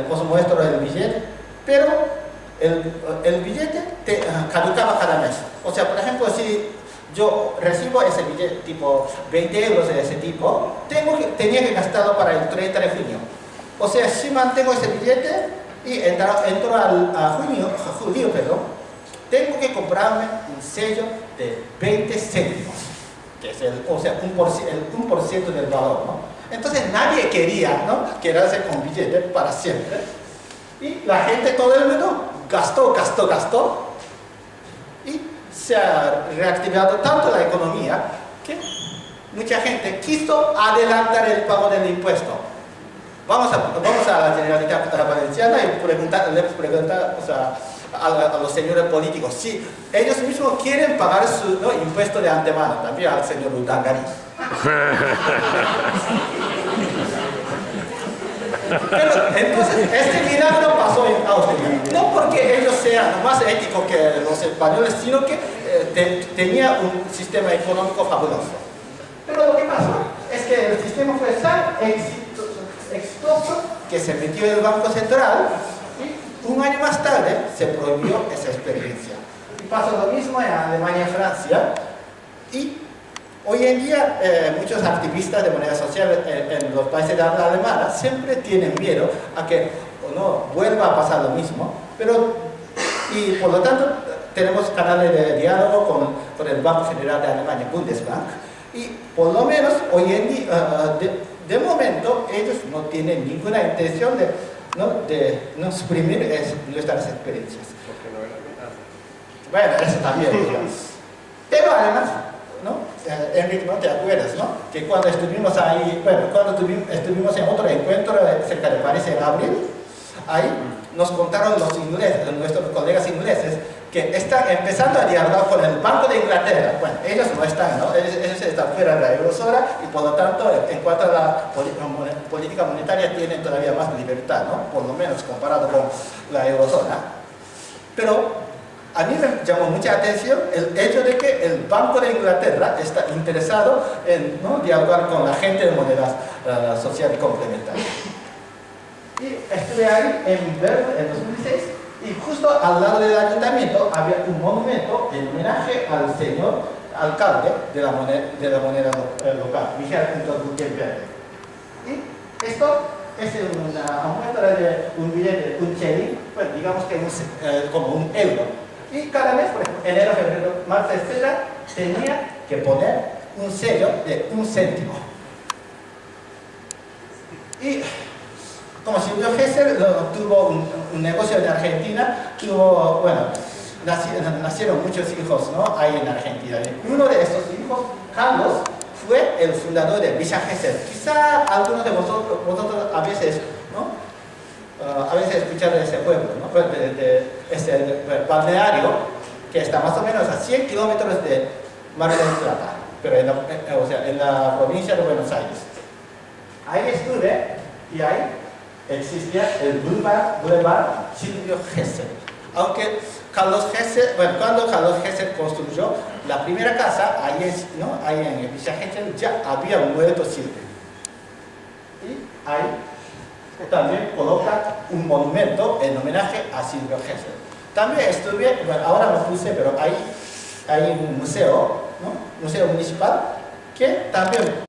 os muestro el billete, pero el billete caducaba cada mes. O sea, por ejemplo, si yo recibo ese billete tipo 20 euros de ese tipo, tenía que gastarlo para el 30 de junio. O sea, si mantengo ese billete y entro a julio, perdón, tengo que comprarme un sello de 20 céntimos, que es el 1% del valor, ¿no? Entonces nadie quería, ¿no?, quedarse con billete para siempre. Y la gente, todo el mundo, gastó. Y se ha reactivado tanto la economía que mucha gente quiso adelantar el pago del impuesto. Vamos a la Generalitat Valenciana y les preguntar, o sea, a los señores políticos si ellos mismos quieren pagar su impuesto de antemano, también al señor Urdangarín. Pero entonces este milagro pasó en Austria, no porque ellos sean más éticos que los españoles, sino que tenía un sistema económico fabuloso. Pero lo que pasó es que el sistema fue tan exitoso que se metió en el Banco Central y un año más tarde se prohibió esa experiencia. Y pasó lo mismo en Alemania y Francia. Y hoy en día muchos activistas de moneda social en los países de habla alemana siempre tienen miedo a que no vuelva a pasar lo mismo, y por lo tanto tenemos canales de diálogo con el Banco Federal de Alemania, Bundesbank, y por lo menos hoy en día, de momento, ellos no tienen ninguna intención de no suprimir nuestras experiencias. Porque no es la mitad. Bueno, eso también, digamos. Pero además, ¿no? Enrique, ¿no te acuerdas, no?, que cuando estuvimos ahí, estuvimos en otro encuentro cerca de París en abril, ahí nos contaron los ingleses, nuestros colegas ingleses, que están empezando a dialogar con el Banco de Inglaterra. Bueno, ellos no están, ¿no? Ellos están fuera de la eurozona y por lo tanto, en cuanto a la política monetaria, tienen todavía más libertad, ¿no?, por lo menos comparado con la eurozona. Pero a mí me llamó mucha atención el hecho de que el Banco de Inglaterra está interesado en dialogar con la gente de monedas social y complementaria. Y estuve ahí en Berlín en 2006 y justo al lado del ayuntamiento había un monumento en homenaje al señor alcalde de la moneda local, Michael Gutenberg. Y esto es una muestra de un billete, un chelín, pues digamos que como un euro. Y cada mes, por ejemplo, enero, febrero, marzo, etc., tenía que poner un sello de 1 céntimo. Y como Silvio Gesell tuvo un negocio en Argentina, nacieron muchos hijos, ¿no?, ahí en Argentina. Y uno de estos hijos, Carlos, fue el fundador de Villa Gesell. Quizá algunos de vosotros a veces, ¿no?, a veces escuchar de ese pueblo, ¿no?, de ese balneario que está más o menos a 100 kilómetros de Mar del Plata, pero en la provincia de Buenos Aires. Ahí estuve y ahí existía el Boulevard Silvio Gesell. Aunque cuando Carlos Gesell construyó la primera casa, ahí en Villa Gesell ya había muerto Silvio. Y ahí también coloca un monumento en homenaje a Silvio Gesell. También estuve, ahora no puse, pero hay un museo, ¿no?, museo municipal, que también